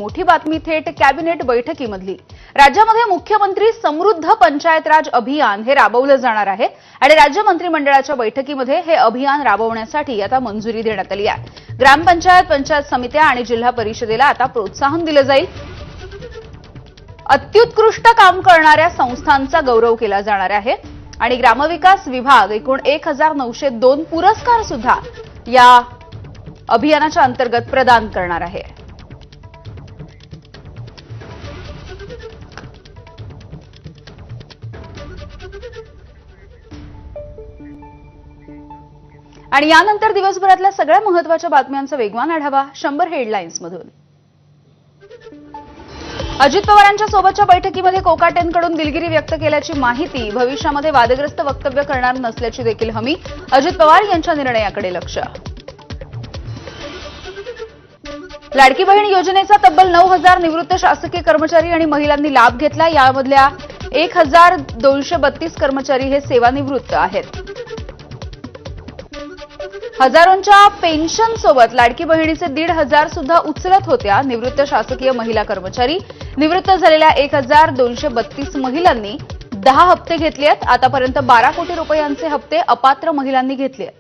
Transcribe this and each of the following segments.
मोठी बातमी थेट कॅबिनेट बैठकीमधली। राज्यामध्ये मुख्यमंत्री समृद्ध पंचायत राज अभियान हे राबवलं जाणार आहे आणि राज्य मंत्रिमंडळाच्या बैठकीमध्ये हे अभियान राबवण्यासाठी आता मंजुरी देण्यात आली आहे। ग्रामपंचायत, पंचायत समित्या आणि जिल्हा परिषदेला आता प्रोत्साहन दिलं जाईल। अत्युत्कृष्ट काम करणाऱ्या संस्थांचा गौरव केला जाणार आहे आणि ग्रामविकास विभाग एकूण 1902 पुरस्कार सुद्धा या अभियानाच्या अंतर्गत प्रदान करणार आहे। आणि यानंतर दिवसभरातल्या सगळ्या महत्त्वाच्या बातम्यांचा वेगवान आढावा 100 हेडलाईन्स मधून। अजित पवारांच्या सोबतच्या बैठकीमध्ये कोकाटेंकडून दिलगिरी व्यक्त केल्याची माहिती। भविष्यामध्ये वादग्रस्त वक्तव्य करणार नसल्याची देखील हमी। अजित पवार यांच्या निर्णयाकडे लक्ष। लाडकी बहीण योजनेचा तब्बल 9,000 निवृत्त शासकीय कर्मचारी आणि महिलांनी लाभ घेतला। यामधल्या 1,232 कर्मचारी हे सेवानिवृत्त आहेत। हजारोंच्या पेन्शन सोबत लाडकी बहिणीचे 1,500 सुद्धा उचलत होत्या निवृत्त शासकीय महिला कर्मचारी। निवृत्त झालेल्या 1,232 महिलांनी 10 हप्ते घेतले आहेत। आतापर्यंत 12 कोटी रुपयांचे हप्ते अपात्र महिलांनी घेतले आहेत।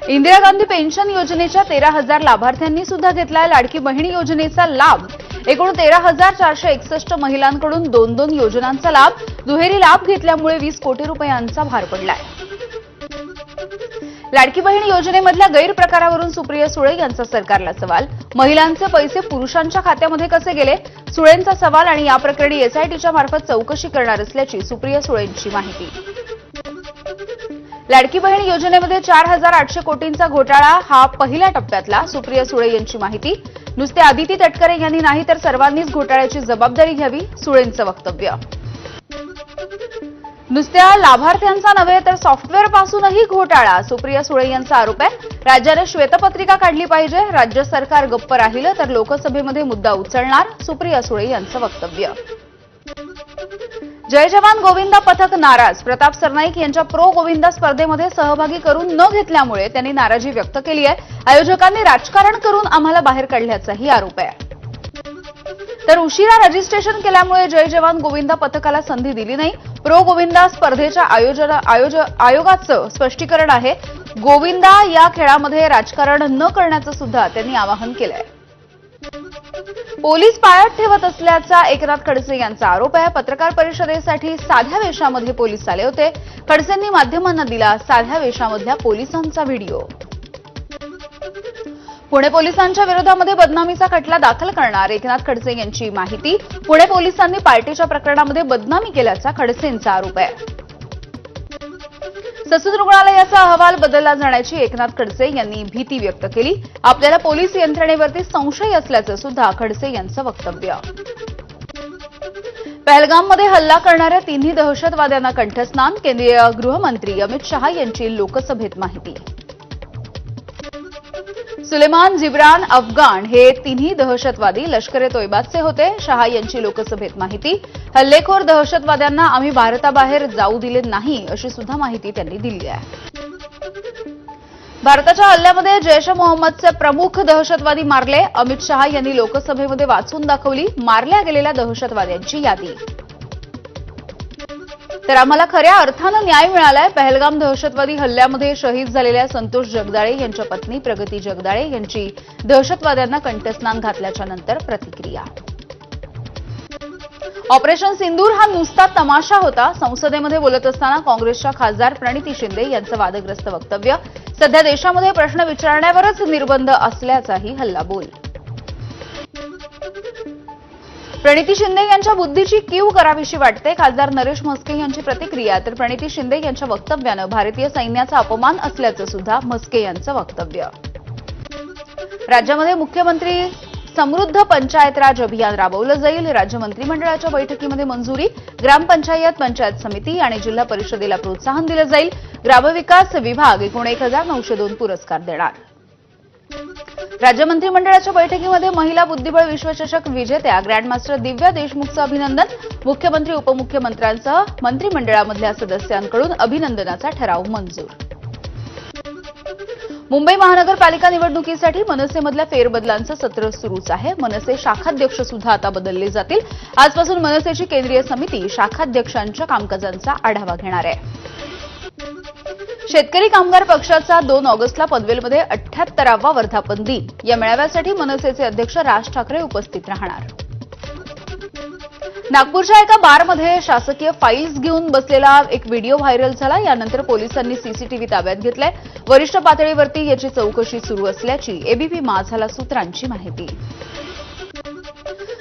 इंदिरा गांधी पेन्शन योजनेच्या 13,000 लाभार्थ्यांनी सुद्धा घेतलाय लाडकी बहिणी योजनेचा लाभ। एकूण 13,461 महिलांकडून 2-2 योजनांचा लाभ। दुहेरी लाभ घेतल्यामुळे 20 कोटी रुपयांचा भार पडलाय। लाडकी बहीण योजनेमधल्या गैरप्रकारावरून सुप्रिया सुळे यांचा सरकारला सवाल। महिलांचे पैसे पुरुषांच्या खात्यामध्ये कसे गेले, सुळेंचा सवाल आणि या प्रकरणी एसआयटीच्या मार्फत चौकशी करणार असल्याची सुप्रिया सुळेंची माहिती। लाडकी बहीण योजनेमध्ये 4,800 कोटींचा घोटाळा हा पहिल्या टप्प्यातला। सुप्रिया सुळे यांची माहिती। नुसते आदिती तटकरे यांनी नाही तर सर्वांनीच घोटाळ्याची जबाबदारी घ्यावी, सुळेंचं वक्तव्य। नुसत्या लाभार्थ्यांचा नव्हे तर सॉफ्टवेअरपासूनही घोटाळा, सुप्रिया सुळे यांचा आरोप आहे। राज्याने श्वेतपत्रिका काढली पाहिजे, राज्य सरकार गप्प राहिलं तर लोकसभेमध्ये मुद्दा उचलणार, सुप्रिया सुळे यांचं वक्तव्य। जय जवान गोविंदा पथक नाराज। प्रताप सरनाईक यांच्या प्रो गोविंदा स्पर्धेमध्ये सहभागी करून न घेतल्यामुळे त्यांनी नाराजी व्यक्त केली आहे। आयोजकांनी राजकारण करून आम्हाला बाहेर काढल्याचाही आरोप आहे। तर उशिरा रजिस्ट्रेशन केल्यामुळे जय जवान गोविंदा पथकाला संधी दिली नाही। प्रो गोविंदा स्पर्धेच्या आयोगाचं स्पष्टीकरण आहे। गोविंदा या खेळामध्ये राजकारण न करण्याचं सुद्धा त्यांनी आवाहन केलंय। पोलीस पाळत ठेवत असल्याचा एकनाथ खडसे यांचा आरोप आहे। पत्रकार परिषदेसाठी साध्या वेशामध्ये पोलीस आले होते। खडसेंनी माध्यमांना दिला साध्या वेशामधल्या पोलिसांचा व्हिडिओ। पुणे पोलिसांच्या विरोधामध्ये बदनामीचा खटला दाखल करणार, एकनाथ खडसे यांची माहिती। पुणे पोलिसांनी पार्टीच्या प्रकरणामध्ये बदनामी केल्याचा खडसेंचा आरोप आहे। ससून रुग्णालयाचा अहवाल बदलला जाण्याची एकनाथ खडसे यांनी भीती व्यक्त केली। आपल्याला पोलीस यंत्रणेवरती संशय असल्याचं सुद्धा खडसे यांचं वक्तव्य। पहलगाममध्ये हल्ला करणाऱ्या 3 दहशतवाद्यांना कंठस्नान, केंद्रीय गृहमंत्री अमित शहा यांची लोकसभेत माहिती। सुलेमान, जिब्रान, अफगाण हे 3 दहशतवादी लष्कर-ए-तोयबाचे होते। शहा यांची लोकसभेत माहिती। हल्लेखोर दहशतवाद्यांना आम्ही भारताबाहेर जाऊ दिले नाही अशी सुद्धा माहिती त्यांनी दिली आहे। भारताच्या हल्ल्यामध्ये जैश-ए-मोहम्मदचे प्रमुख दहशतवादी मारले। अमित शहा यांनी लोकसभेमध्ये वाचून दाखवली मारल्या गेलेल्या दहशतवाद्यांची यादी। तर आम्हाला खऱ्या अर्थानं न्याय मिळालाय। पहलगाम दहशतवादी हल्ल्यामध्ये शहीद झालेल्या संतोष जगदाळे यांच्या पत्नी प्रगती जगदाळे यांची दहशतवाद्यांना कंठस्नान घातल्याच्या नंतर प्रतिक्रिया। ऑपरेशन सिंदूर हा नुसता तमाशा होता। संसदेमध्ये बोलत असताना काँग्रेसच्या खासदार प्रणिती शिंदे यांचं वादग्रस्त वक्तव्य। सध्या देशामध्ये प्रश्न विचारण्यावरच निर्बंध असल्याचाही हल्लाबोल। प्रणिती शिंदे यांच्या बुद्धीची कीव करावीशी वाटते, खासदार नरेश म्हस्के यांची प्रतिक्रिया। तर प्रणिती शिंदे यांच्या वक्तव्यानं भारतीय सैन्याचा अपमान असल्याचं सुद्धा म्हस्के यांचं वक्तव्य। राज्यामध्ये मुख्यमंत्री समृद्ध पंचायत राज अभियान राबवलं जाईल। राज्य मंत्रिमंडळाच्या बैठकीमध्ये मंजुरी। ग्रामपंचायत, पंचायत समिती आणि जिल्हा परिषदेला प्रोत्साहन दिलं जाईल। ग्रामविकास विभाग एकूण 1902 पुरस्कार देणार। राज्य मंत्रिमंडळाच्या बैठकीमध्ये महिला बुद्धिबळ विश्वचषक विजेत्या ग्रँडमास्टर दिव्या देशमुखचं अभिनंदन। मुख्यमंत्री, उपमुख्यमंत्र्यांसह मंत्रिमंडळामधल्या सदस्यांकडून अभिनंदनाचा ठराव मंजूर। मुंबई महानगरपालिका निवडणुकीसाठी मनसेमधल्या फेरबदलांचं सत्र सुरूच आहे. मनसे शाखाध्यक्ष सुद्धा आता बदलले जातील. आजपासून मनसेची केंद्रीय समिती शाखाध्यक्षांच्या कामकाजांचा आढावा घेणार आहे. शेतकरी कामगार पक्षाचा 2 ऑगस्टला पनवेलमध्ये 78वा वर्धापन दिन. या मेळाव्यासाठी मनसेचे अध्यक्ष राज ठाकरे उपस्थित राहणार. नागपूरच्या एका बारमध्ये शासकीय फाईल्स घेऊन बसलेला एक व्हिडिओ व्हायरल झाला. यानंतर पोलिसांनी सीसीटीव्ही ताब्यात घेतलाय. वरिष्ठ पातळीवरती याची चौकशी सुरू असल्याची एबीपी माझा सूत्रांची माहिती.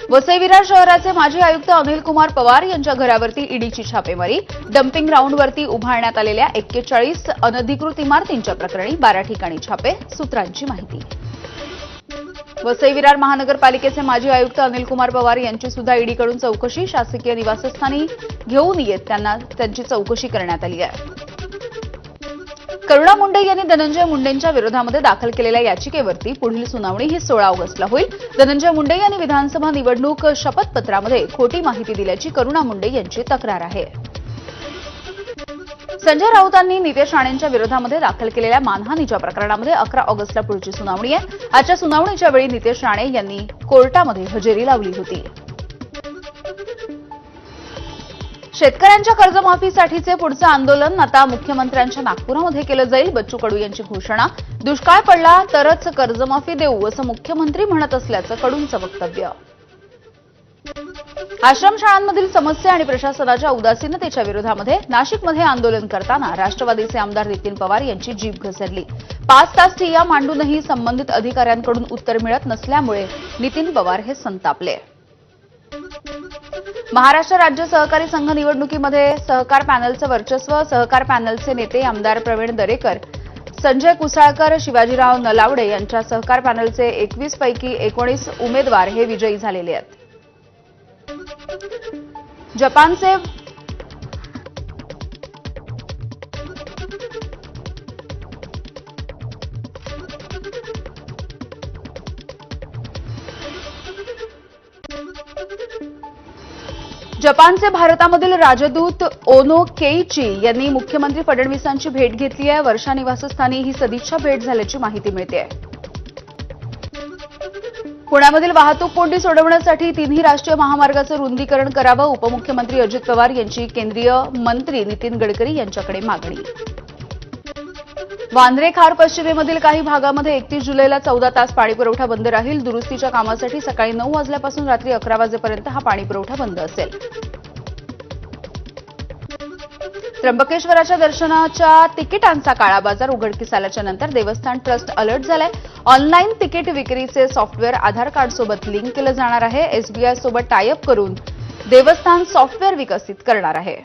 वसई विरार शहराचे माजी आयुक्त अनिल कुमार पवार यांच्या घरावरती ईडीची छापेमारी. डम्पिंग ग्राउंडवरती उभारण्यात आलेल्या 41 अनधिकृत इमारतींच्या प्रकरणी 12 ठिकाणी छापे. सूत्रांची माहिती. वसई विरार महानगरपालिकेचे माजी आयुक्त अनिल कुमार पवार यांची सुद्धा ईडीकडून चौकशी. शासकीय निवासस्थानी घेऊन येत त्यांची चौकशी करण्यात आली आहे. करुणा मुंडे यांनी धनंजय मुंडेंच्या विरोधामध्ये दाखल केलेल्या याचिकेवरती पुढील सुनावणी ही 16 ऑगस्टला होईल. धनंजय मुंडे यांनी विधानसभा निवडणूक शपथपत्रामध्ये खोटी माहिती दिल्याची करुणा मुंडे यांची तक्रार आहे. संजय राऊतांनी नितेश राणेंच्या विरोधामध्ये दाखल केलेल्या मानहानीच्या प्रकरणामध्ये 11 ऑगस्टला पुढची सुनावणी आहे. आजच्या सुनावणीच्या वेळी नितेश राणे यांनी कोर्टामध्ये हजेरी लावली होती. शेतकऱ्यांच्या कर्जमाफीसाठीचे पुढचं आंदोलन आता मुख्यमंत्र्यांच्या नागपुरामध्ये केलं जाईल. बच्चू कडू यांची घोषणा. दुष्काळ पडला तरच कर्जमाफी देऊ असं मुख्यमंत्री म्हणत असल्याचं कडूंचं वक्तव्य. आश्रमशाळांमधील समस्या आणि प्रशासनाच्या उदासीनतेच्या विरोधामध्ये नाशिकमध्ये आंदोलन करताना राष्ट्रवादीचे आमदार नितीन पवार यांची जीभ घसरली. 5 तास ठिय्या मांडूनही संबंधित अधिकाऱ्यांकडून उत्तर मिळत नसल्यामुळे नितीन पवार हे संतापले. महाराष्ट्र राज्य सहकारी संघ निवडणुकीमध्ये सहकार पॅनलचं वर्चस्व. सहकार पॅनलचे नेते आमदार प्रवीण दरेकर, संजय कुसाळकर, शिवाजीराव नलावडे यांच्या सहकार पॅनलचे 21 पैकी 19 उमेदवार हे विजयी झालेले आहेत. जपानचे भारतामधील राजदूत ओनो केईची यांनी मुख्यमंत्री फडणवीसांची भेट घेतली आहे. वर्षा निवासस्थानी ही सदिच्छा भेट झाल्याची माहिती मिळते. पुण्यामधील वाहतूक कोंडी सोडवण्यासाठी 3ही राष्ट्रीय महामार्गाचं रुंदीकरण करावं. उपमुख्यमंत्री अजित पवार यांची केंद्रीय मंत्री नितीन गडकरी यांच्याकडे मागणी. वांद्रे खार पश्चिमेमधील काही भागामध्ये 31 जुलैला 14 तास पाणीपुरवठा बंद राहील. दुरुस्तीच्या कामासाठी सकाळी 9 वाजल्यापासून रात्री 11 वाजेपर्यंत हा पाणीपुरवठा बंद असेल. त्र्यंबकेश्वराच्या दर्शनाच्या तिकिटांचा काळा बाजार उघडकीस आल्याच्या नंतर देवस्थान ट्रस्ट अलर्ट झालाय. ऑनलाईन तिकीट विक्रीचे सॉफ्टवेअर आधार कार्डसोबत लिंक केलं जाणार आहे. एसबीआय सोबत टायअप करून देवस्थान सॉफ्टवेअर विकसित करणार आहे.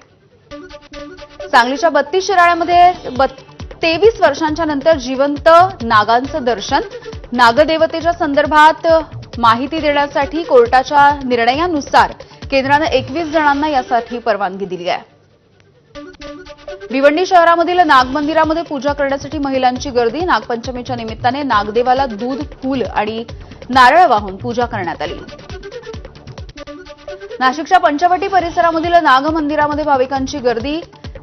सांगलीच्या 32 शिराळ्यामध्ये 23 वर्षांच्या नंतर जिवंत नागांचं दर्शन. नागदेवतेच्या संदर्भात माहिती देण्यासाठी कोर्टाच्या निर्णयानुसार केंद्रानं 21 जणांना यासाठी परवानगी दिली आहे. भिवंडी शहरामधील नाग मंदिरामध्ये पूजा करण्यासाठी महिलांची गर्दी. नागपंचमीच्या निमित्ताने नागदेवाला दूध, फूल आणि नारळ वाहून पूजा करण्यात आली. नाशिकच्या पंचवटी परिसरामधील नाग मंदिरामध्ये भाविकांची गर्दी.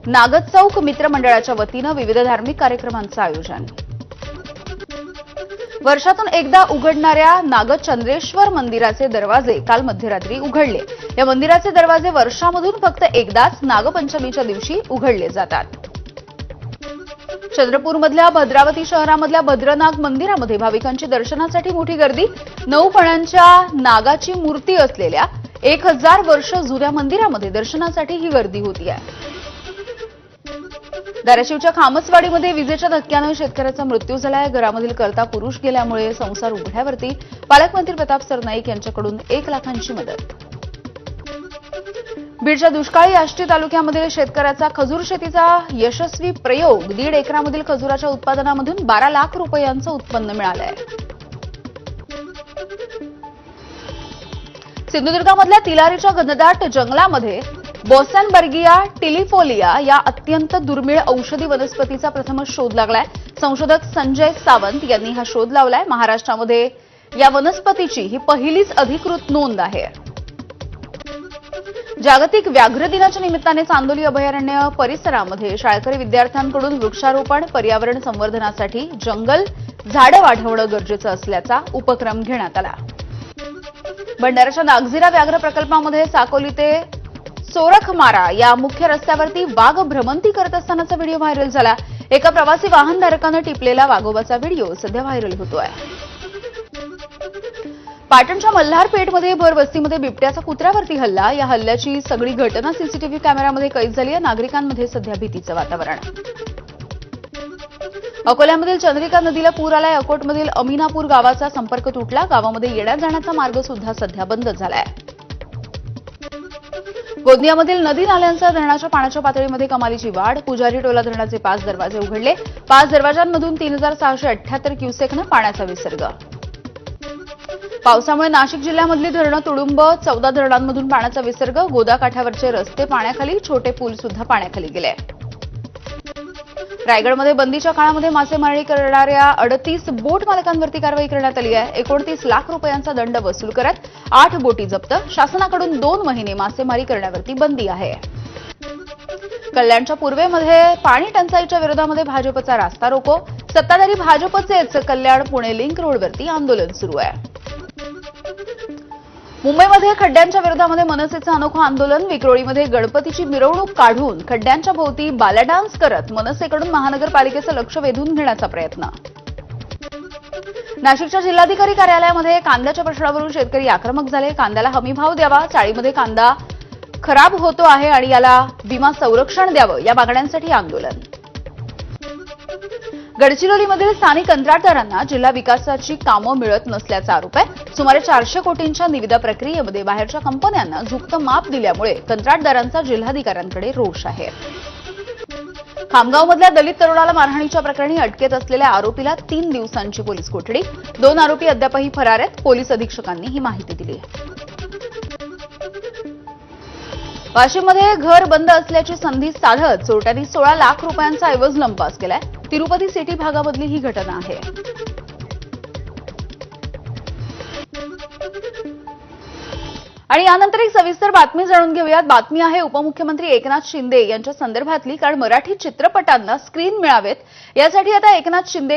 नागचौक मित्रमंडळाच्या वतीनं विविध धार्मिक कार्यक्रमांचं आयोजन. वर्षातून एकदा उघडणाऱ्या नागचंद्रेश्वर मंदिराचे दरवाजे काल मध्यरात्री उघडले. या मंदिराचे दरवाजे वर्षामधून फक्त एकदाच नागपंचमीच्या दिवशी उघडले जातात. चंद्रपूरमधल्या भद्रावती शहरामधल्या भद्रनाग मंदिरामध्ये भाविकांची दर्शनासाठी मोठी गर्दी. 9 फण्यांच्या नागाची मूर्ती असलेल्या 1000 वर्ष जुन्या मंदिरामध्ये दर्शनासाठी ही गर्दी होती आहे. धाराशिवच्या खामसवाडीमध्ये विजेच्या धक्क्यानं शेतकऱ्याचा मृत्यू झालाय. घरामधील कर्ता पुरुष गेल्यामुळे संसार उघड्यावरती. पालकमंत्री प्रताप सरनाईक यांच्याकडून 1 लाखांची मदत. बीडच्या दुष्काळी आष्टी तालुक्यामधील शेतकऱ्याचा खजूर शेतीचा यशस्वी प्रयोग. 1.5 एकरामधील खजुराच्या उत्पादनामधून 12 लाख रुपयांचं उत्पन्न मिळालंय. सिंधुदुर्गामधल्या तिलारीच्या घनदाट जंगलामध्ये बॉसॅनबर्गिया टिलिफोलिया या अत्यंत दुर्मिळ औषधी वनस्पतीचा प्रथमच शोध लागलाय. संशोधक संजय सावंत यांनी हा शोध लावलाय. महाराष्ट्रामध्ये या वनस्पतीची ही पहिलीच अधिकृत नोंद आहे. जागतिक व्याघ्र दिनाच्या निमित्ताने चांदोली अभयारण्य परिसरामध्ये शाळकरी विद्यार्थ्यांकडून वृक्षारोपण, पर्यावरण संवर्धनासाठी जंगल झाडं वाढवणं गरजेचं असल्याचा उपक्रम घेण्यात आला. भंडाऱ्याच्या नागझिरा व्याघ्र प्रकल्पामध्ये साकोली ते सोरखमारा या मुख्य रस्त्यावरती वाघ भ्रमंती करत असतानाचा व्हिडिओ व्हायरल झाला. एका प्रवासी वाहनधारकानं टिपलेला वाघोबाचा व्हिडिओ सध्या व्हायरल होतोय. पाटणच्या मल्हारपेठमध्ये भर वस्तीमध्ये बिबट्याचा कुत्र्यावरती हल्ला. या हल्ल्याची सगळी घटना सीसीटीव्ही कॅमेऱ्यामध्ये कैद झाली आहे. नागरिकांमध्ये सध्या भीतीचं वातावरण. अकोल्यामधील चंद्रिका नदीला पूर आलाय. अकोटमधील अमिनापूर गावाचा संपर्क तुटला. गावामध्ये येण्या जाण्याचा मार्ग सुद्धा सध्या बंद झालाय. गोंदियामधील नदी नाल्यांचा धरणाच्या पाण्याच्या पातळीमध्ये कमालीची वाढ. पुजारी टोला धरणाचे 5 दरवाजे उघडले. 5 दरवाजांमधून 3678 क्युसेकनं पाण्याचा विसर्ग. पावसामुळे नाशिक जिल्ह्यामधली धरणं तुडुंब. 14 धरणांमधून पाण्याचा विसर्ग. गोदा काठावरचे रस्ते पाण्याखाली. छोटे पूल सुद्धा पाण्याखाली गेले. रायगडमध्ये बंदीच्या काळामध्ये मासेमारी करणाऱ्या 38 बोट मालकांवरती कारवाई करण्यात आली आहे. 29 लाख रुपयांचा दंड वसूल करत 8 बोटी जप्त. शासनाकडून 2 महिने मासेमारी करण्यावरती बंदी आहे. कल्याणच्या पूर्वेमध्ये पाणी टंचाईच्या विरोधामध्ये भाजपचा रास्ता रोको. सत्ताधारी भाजपचेच कल्याण पुणे लिंक रोडवरती आंदोलन सुरू आहे. मुंबईमध्ये खड्ड्यांच्या विरोधामध्ये मनसेचं अनोखं आंदोलन. विक्रोळीमध्ये गणपतीची मिरवणूक काढून खड्ड्यांच्या भोवती बाला डान्स करत मनसेकडून महानगरपालिकेचं लक्ष वेधून घेण्याचा प्रयत्न. नाशिकच्या जिल्हाधिकारी कार्यालयामध्ये कांद्याच्या प्रश्नावरून शेतकरी आक्रमक झाले. कांद्याला हमीभाव द्यावा. चाळीमध्ये कांदा खराब होतो आहे आणि याला विमा संरक्षण द्यावं या मागण्यांसाठी आंदोलन. गडचिरोलीमधील स्थानिक कंत्राटदारांना जिल्हा विकासाची कामं मिळत नसल्याचा आरोप आहे. सुमारे 400 कोटींच्या निविदा प्रक्रियेमध्ये बाहेरच्या कंपन्यांना झुकतं माप दिल्यामुळे कंत्राटदारांचा जिल्हाधिकाऱ्यांकडे रोष आहे. खामगावमधल्या दलित तरुणाला मारहाणीच्या प्रकरणी अटकेत असलेल्या आरोपीला 3 दिवसांची पोलीस कोठडी. 2 आरोपी अद्यापही फरार आहेत. पोलीस अधीक्षकांनी ही माहिती दिली. वाशिममध्ये घर बंद असल्याची संधी साधत चोरट्यांनी 16 लाख रुपयांचा ऐवज लंपास केलाय. तिरुपती सिटी भागामधली ही घटना आहे. आणि यानंतर एक सविस्तर बातमी जाणून घेऊयात. बातमी आहे उपमुख्यमंत्री एकनाथ शिंदे यांच्या संदर्भातली. कारण मराठी चित्रपटांना स्क्रीन मिळावेत यासाठी आता एकनाथ शिंदे